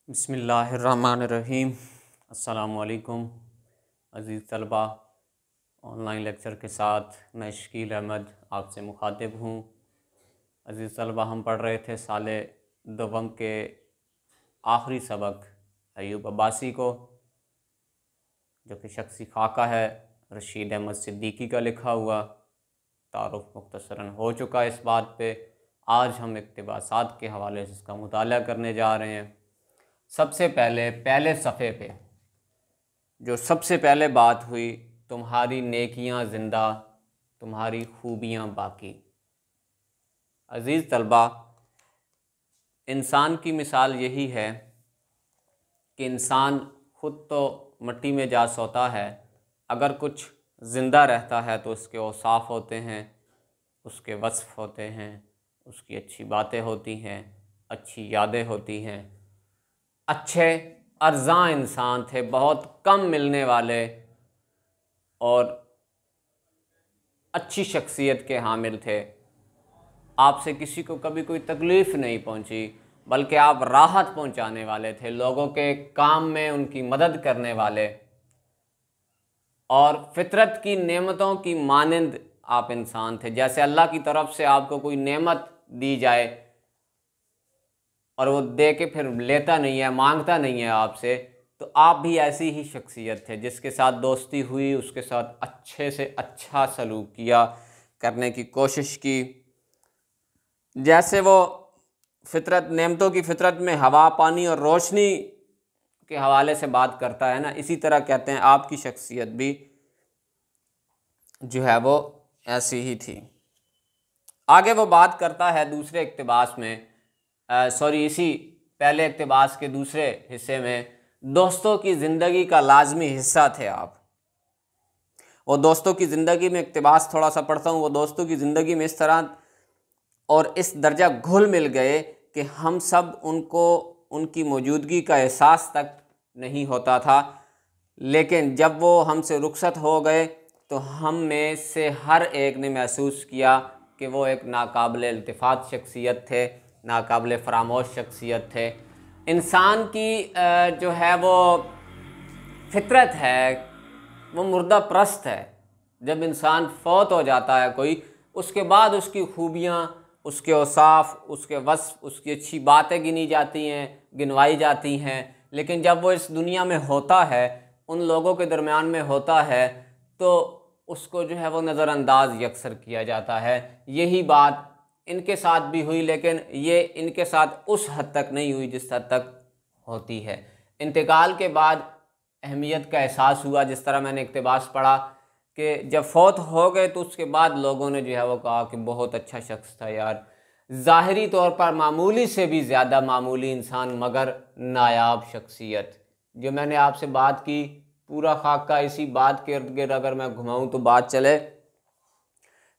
बिस्मिल्लाहिर्रहमानिर्रहीम। अस्सलामुअलैकुम अज़ीज़ तलबा। ऑनलाइन लेक्चर के साथ मैं शकील अहमद आपसे मुखातिब हूँ। अज़ीज़ तलबा, हम पढ़ रहे थे साले दोम के आखिरी सबक अयूब अब्बासी को, जो कि शख्सी खाका है रशीद अहमद सिद्दीकी का लिखा हुआ। तारुफ मुख्तसरन हो चुका है इस बात पे। आज हम इक़्तिबासात के हवाले से इसका मुताला करने जा रहे हैं। सबसे पहले सफ़े पे जो सबसे पहले बात हुई, तुम्हारी नेकियां ज़िंदा, तुम्हारी खूबियां बाकी। अज़ीज़ तलबा, इंसान की मिसाल यही है कि इंसान ख़ुद तो मिट्टी में जा सोता है, अगर कुछ ज़िंदा रहता है तो उसके औसाफ होते हैं, उसके वस्फ़ होते हैं, उसकी अच्छी बातें होती हैं, अच्छी यादें होती हैं। अच्छे अर्ज़ा इंसान थे, बहुत कम मिलने वाले और अच्छी शख्सियत के हामिल थे। आपसे किसी को कभी कोई तकलीफ़ नहीं पहुंची, बल्कि आप राहत पहुंचाने वाले थे, लोगों के काम में उनकी मदद करने वाले, और फितरत की नेमतों की मानंद आप इंसान थे। जैसे अल्लाह की तरफ से आपको कोई नेमत दी जाए और वो दे के फिर लेता नहीं है, मांगता नहीं है आपसे, तो आप भी ऐसी ही शख्सियत थे। जिसके साथ दोस्ती हुई उसके साथ अच्छे से अच्छा सलूक किया, करने की कोशिश की। जैसे वो फितरत, नेमतों की फितरत में हवा, पानी और रोशनी के हवाले से बात करता है ना, इसी तरह कहते हैं आपकी शख्सियत भी जो है वो ऐसी ही थी। आगे वो बात करता है दूसरे इक़्तिबास में, इसी पहले इक़्तिबास के दूसरे हिस्से में, दोस्तों की ज़िंदगी का लाजमी हिस्सा थे आप। वो दोस्तों की ज़िंदगी में इक़्तिबास थोड़ा सा पढ़ता हूँ। वो दोस्तों की ज़िंदगी में इस तरह और इस दर्जा घुल मिल गए कि हम सब उनको उनकी मौजूदगी का एहसास तक नहीं होता था, लेकिन जब वो हमसे रुखसत हो गए तो हम में से हर एक ने महसूस किया कि वो एक नाकाबिल इल्तिफ़ात शख्सियत थे, नाकाबिल फ़रामोश शख्सियत थे। इंसान की जो है वो फितरत है, वो मुर्दा प्रस्त है। जब इंसान फौत हो जाता है कोई, उसके बाद उसकी खूबियाँ, उसके औसाफ, उसके वस्फ़, उसकी अच्छी बातें गिनवाई जाती हैं। लेकिन जब वो इस दुनिया में होता है, उन लोगों के दरमियान में होता है, तो उसको जो है वो नज़रअंदाज यकसर किया जाता है। यही बात इनके साथ भी हुई, लेकिन ये इनके साथ उस हद तक नहीं हुई जिस हद तक होती है। इंतकाल के बाद अहमियत का एहसास हुआ। जिस तरह मैंने इक़्तिबास पढ़ा कि जब फौत हो गए तो उसके बाद लोगों ने जो है वो कहा कि बहुत अच्छा शख्स था यार, ज़ाहिरी तौर पर मामूली से भी ज़्यादा मामूली इंसान, मगर नायाब शख्सियत। जो मैंने आपसे बात की, पूरा खाका इसी बात के इर्द गिर्द अगर मैं घुमाऊँ तो बात चले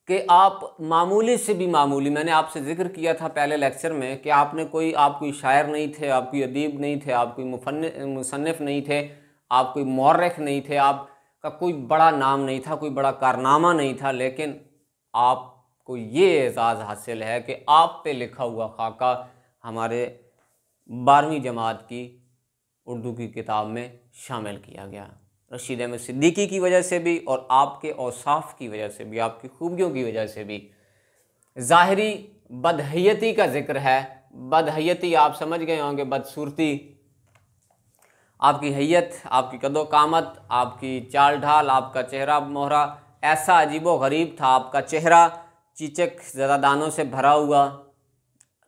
कि आप मामूली से भी मामूली, मैंने आपसे ज़िक्र किया था पहले लेक्चर में कि आप कोई शायर नहीं थे, आप कोई अदीब नहीं थे, आप कोई मुसन्निफ़ नहीं थे, आप कोई मौर्रिख़ नहीं थे, आपका कोई बड़ा नाम नहीं था, कोई बड़ा कारनामा नहीं था, लेकिन आपको ये एज़ाज़ हासिल है कि आप पे लिखा हुआ खाका हमारे 12वीं जमात की उर्दू की किताब में शामिल किया गया। रशीद अहमद सिद्दीकी की वजह से भी, और आपके औसाफ की वजह से भी, आपकी खूबियों की वजह से भी। ज़ाहिरी बदहैयती का ज़िक्र है। बदहैयती आप समझ गए होंगे, बदसूरती। आपकी हैयत, आपकी कदो कामत, आपकी चाल ढाल, आपका चेहरा मोहरा ऐसा अजीबो गरीब था। आपका चेहरा चीचक ज़्यादा दानों से भरा हुआ,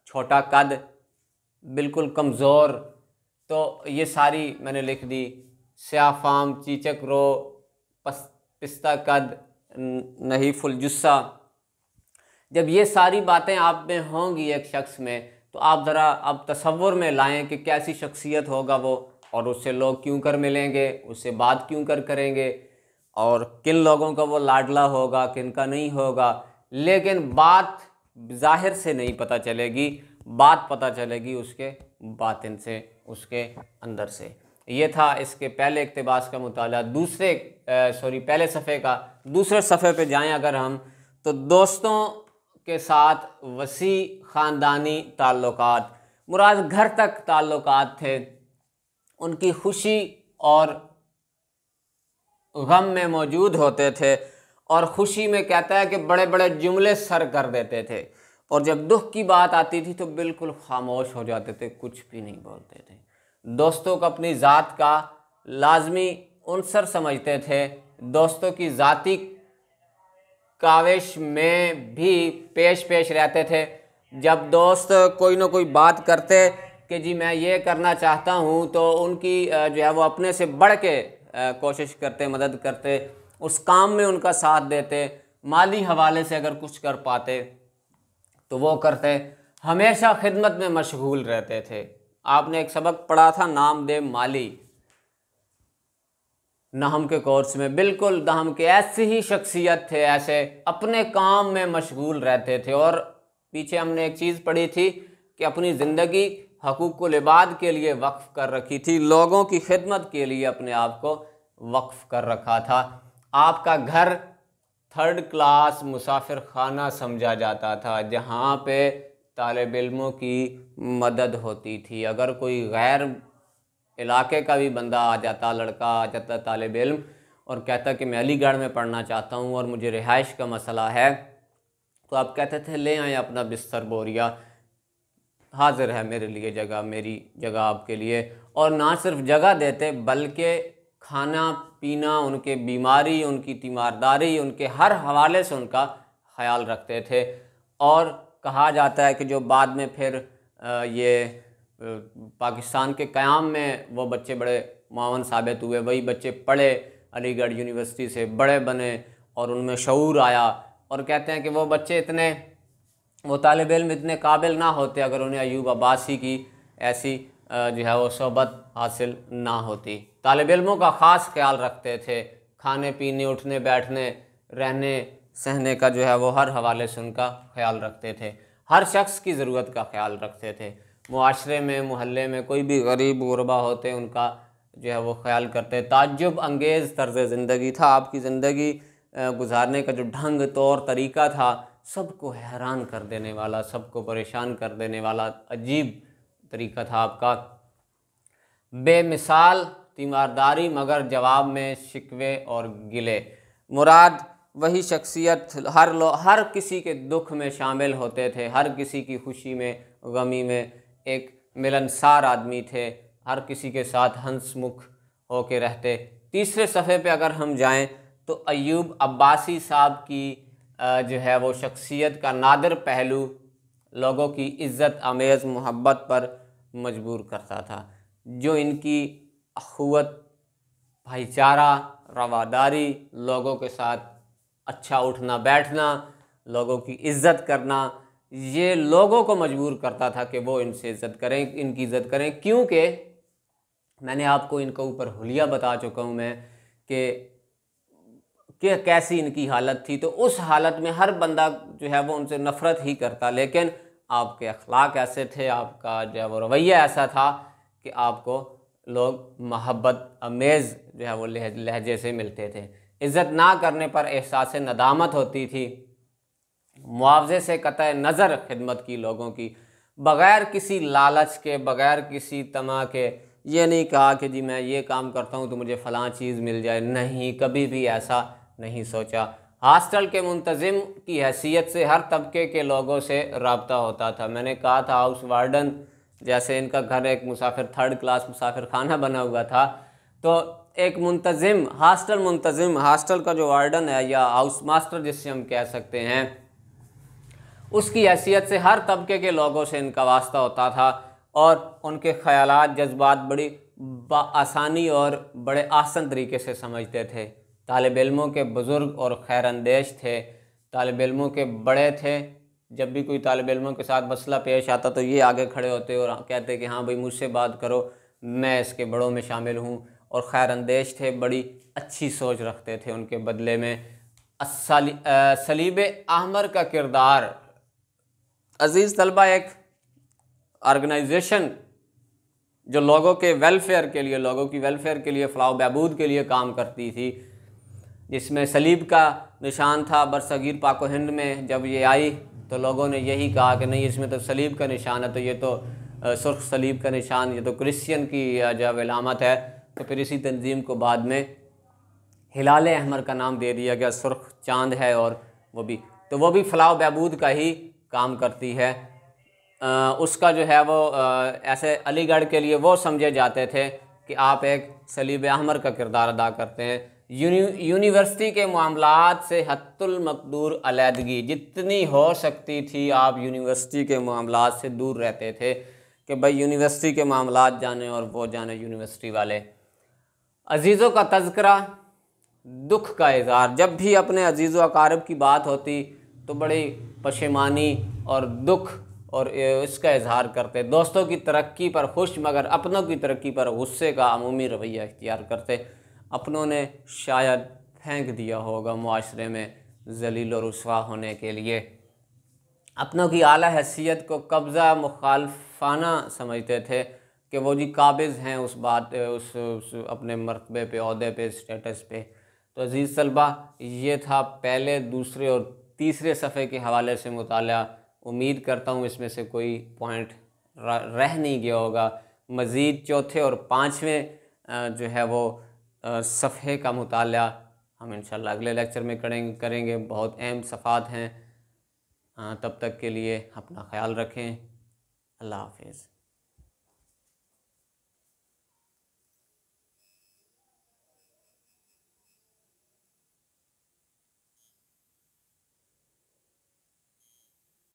छोटा कद, बिल्कुल कमज़ोर। तो ये सारी मैंने लिख दी। स्याह फाम, चीचक रो, पिस्ता कद, नहीं फुल जुस्सा। जब ये सारी बातें आप में होंगी एक शख्स में, तो आप ज़रा अब तसव्वुर में लाएं कि कैसी शख्सियत होगा वो, और उससे लोग क्यों कर मिलेंगे, उससे बात क्यों करेंगे, और किन लोगों का वो लाडला होगा, किन का नहीं होगा। लेकिन बात ज़ाहिर से नहीं पता चलेगी, बात पता चलेगी उसके बातिन से, उसके अंदर से। ये था इसके पहले इक़्तिबास का मुताला। पहले सफ़े का दूसरे सफ़े पे जाएं अगर हम, तो दोस्तों के साथ वसी ख़ानदानी ताल्लुकात, मुराद घर तक ताल्लुकात थे। उनकी खुशी और गम में मौजूद होते थे, और खुशी में कहता है कि बड़े बड़े जुमले सर कर देते थे, और जब दुख की बात आती थी तो बिल्कुल खामोश हो जाते थे, कुछ भी नहीं बोलते थे। दोस्तों को अपनी ज़ात का लाजमी उनसर समझते थे, दोस्तों की ज़ाती काविश में भी पेश पेश रहते थे। जब दोस्त कोई ना कोई बात करते कि जी मैं ये करना चाहता हूँ, तो उनकी जो है वो अपने से बढ़ के कोशिश करते, मदद करते, उस काम में उनका साथ देते, माली हवाले से अगर कुछ कर पाते तो वो करते, हमेशा खिदमत में मशगूल रहते थे। आपने एक सबक पढ़ा था नामदेव माली नहम के कोर्स में, बिल्कुल नहम के ऐसी ही शख्सियत थे, ऐसे अपने काम में मशगूल रहते थे। और पीछे हमने एक चीज़ पढ़ी थी कि अपनी ज़िंदगी हकूक़ुल इबाद के लिए वक्फ़ कर रखी थी, लोगों की खिदमत के लिए अपने आप को वक्फ़ कर रखा था। आपका घर थर्ड क्लास मुसाफिर खाना समझा जाता था, जहाँ पे तालिब इल्मों की मदद होती थी। अगर कोई गैर इलाके का भी बंदा आ जाता, लड़का आ जाता तालिब इल्म, और कहता कि मैं अलीगढ़ में पढ़ना चाहता हूँ और मुझे रिहाइश का मसला है, तो आप कहते थे ले आएँ अपना बिस्तर बोरिया, हाजिर है मेरे लिए जगह, मेरी जगह आपके लिए। और ना सिर्फ जगह देते बल्कि खाना पीना, उनके बीमारी, उनकी तीमारदारी, उनके हर हवाले से उनका ख्याल रखते थे। और कहा जाता है कि जो बाद में फिर ये पाकिस्तान के क़याम में वो बच्चे बड़े मावन साबित हुए, वही बच्चे पढ़े, अलीगढ़ यूनिवर्सिटी से बड़े बने और उनमें शऊर आया। और कहते हैं कि वो बच्चे इतने, वो तालिब इल्म इतने काबिल ना होते अगर उन्हें अयूब अब्बासी की ऐसी जो है वो सोहबत हासिल ना होती। तालिब इल्मों का ख़ास ख्याल रखते थे, खाने पीने, उठने बैठने, रहने सहने का जो है वो हर हवाले से उनका ख्याल रखते थे, हर शख्स की ज़रूरत का ख्याल रखते थे। मुआशरे में, मोहल्ले में कोई भी गरीब गुरबा होते उनका जो है वो ख्याल करते। ताज्जुब अंगेज़ तर्ज़ ज़िंदगी था आपकी, ज़िंदगी गुजारने का जो ढंग तौर तरीक़ा था सबको हैरान कर देने वाला, सबको परेशान कर देने वाला अजीब तरीक़ा था आपका। बेमिसाल तीमारदारी मगर जवाब में शिकवे और गिले, मुराद वही शख्सियत हर किसी के दुख में शामिल होते थे, हर किसी की खुशी में गमी में एक मिलनसार आदमी थे, हर किसी के साथ हंसमुख होके रहते। तीसरे सफ़े पे अगर हम जाएं तो अयूब अब्बासी साहब की जो है वो शख्सियत का नादिर पहलू लोगों की इज़्ज़त अमेज़ मोहब्बत पर मजबूर करता था। जो इनकी अखुवत, भाईचारा, रवादारी, लोगों के साथ अच्छा उठना बैठना, लोगों की इज़्ज़त करना, ये लोगों को मजबूर करता था कि वो इनसे इज़्ज़त करें, इनकी इज़्ज़त करें। क्योंकि मैंने आपको इनके ऊपर हुलिया बता चुका हूँ मैं कि कैसी इनकी हालत थी। तो उस हालत में हर बंदा जो है वो उनसे नफ़रत ही करता, लेकिन आपके अखलाक ऐसे थे, आपका जो है वो रवैया ऐसा था कि आपको लोग मोहब्बत अमेज़ जो है वो लहजे से मिलते थे। इज़्ज़त ना करने पर एहसास नदामत होती थी, मुआवजे से कतई नज़र खिदमत की लोगों की, बग़ैर किसी लालच के, बग़ैर किसी तमा के। ये नहीं कहा कि जी मैं ये काम करता हूँ तो मुझे फ़लाँ चीज़ मिल जाए, नहीं, कभी भी ऐसा नहीं सोचा। हॉस्टल के मुंतज़िम की हैसियत से हर तबके के लोगों से रब्ता होता था। मैंने कहा था हाउस वार्डन, जैसे इनका घर एक मुसाफिर थर्ड क्लास मुसाफिर खाना बना हुआ था, तो एक मुंतज़िम, हॉस्टल का जो वार्डन है या हाउस मास्टर जिससे हम कह सकते हैं, उसकी हैसियत से हर तबके के लोगों से इनका वास्ता होता था और उनके ख़यालात, जज्बात बड़ी आसानी और बड़े आसान तरीके से समझते थे। तालिब इल्मों के बुज़ुर्ग और खैर अंदेश थे, तालिब इल्मों के बड़े थे। जब भी कोई तालिब इल्मों के साथ मसला पेश आता तो ये आगे खड़े होते और कहते कि हाँ भाई मुझसे बात करो, मैं इसके बड़ों में शामिल हूँ। और खैर अंदेश थे, बड़ी अच्छी सोच रखते थे। उनके बदले में सलीब अहमर का किरदार, अज़ीज़ तलबा, एक ऑर्गेनाइजेशन जो लोगों के वेलफेयर के लिए, लोगों की वेलफेयर के लिए, फ़लाह बहबूद के लिए काम करती थी, जिसमें सलीब का निशान था। बरसगीर पाक हिंद में जब ये आई तो लोगों ने यही कहा कि नहीं, इसमें तो सलीब का निशान है, तो ये तो सुर्ख सलीब का निशान, ये तो क्रिश्चियन की जब अलामत है, तो फिर इसी तंजीम को बाद में हिलाल अहमर का नाम दे दिया गया, सुर्ख चांद है, और वो भी फलाह बहबूद का ही काम करती है। उसका जो है वो ऐसे अलीगढ़ के लिए वो समझे जाते थे कि आप एक सलीब अहमर का किरदार अदा करते हैं। यूनिवर्सिटी के मामलात से हत्तुल मकदूर अलहदगी जितनी हो सकती थी, आप यूनिवर्सिटी के मामलात से दूर रहते थे कि भाई यूनिवर्सिटी के मामलात जाने और वो जाने यूनिवर्सिटी वाले। अजीज़ों का तज़किरा, दुख का इज़हार, जब भी अपने अजीज़ व अकारब की बात होती तो बड़ी पशेमानी और दुख और इसका इजहार करते। दोस्तों की तरक्की पर खुश मगर अपनों की तरक्की पर गुस्से का अमूमी रवैया इख्तियार करते। अपनों ने शायद फेंक दिया होगा मुआशरे में जलील और रुसवा होने के लिए। अपनों की आला हैसियत को कब्ज़ा मुखालफाना समझते थे कि वो जी काबिज़ हैं उस बात उस अपने मर्तबे पे, ओहदे पे, स्टेटस पे। तो अजीज़ तलबा, ये था पहले, दूसरे और तीसरे सफ़े के हवाले से मुताला। उम्मीद करता हूँ इसमें से कोई पॉइंट रह नहीं गया होगा। मज़ीद चौथे और पाँचवें जो है वो सफ़े का मुताला हम इंशाल्लाह अगले लेक्चर में करेंगे। बहुत अहम सफ़ात हैं। तब तक के लिए अपना ख्याल रखें। अल्लाह हाफ़िज़।